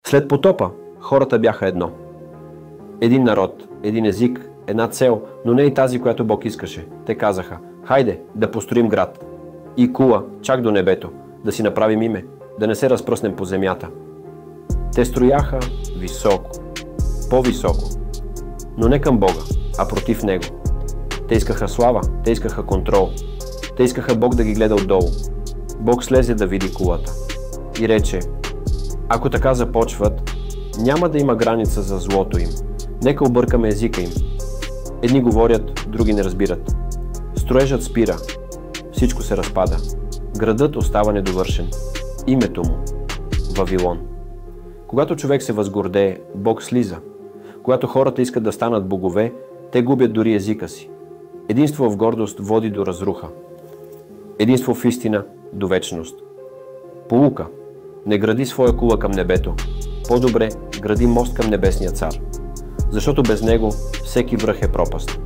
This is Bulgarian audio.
След потопа хората бяха едно. Един народ, един език, една цел, но не и тази, която Бог искаше. Те казаха: хайде да построим град и кула чак до небето, да си направим име, да не се разпръснем по земята. Те строяха високо, по-високо, но не към Бога, а против Него. Те искаха слава, те искаха контрол, те искаха Бог да ги гледа отдолу. Бог слезе да види кулата и рече: ако така започват, няма да има граница за злото им. Нека объркаме езика им. Едни говорят, други не разбират. Строежът спира. Всичко се разпада. Градът остава недовършен. Името му – Вавилон. Когато човек се възгордее, Бог слиза. Когато хората искат да станат богове, те губят дори езика си. Единство в гордост води до разруха. Единство в истина – до вечност. Поука: не гради своя кула към небето. По-добре гради мост към небесния цар. Защото без него всеки връх е пропаст.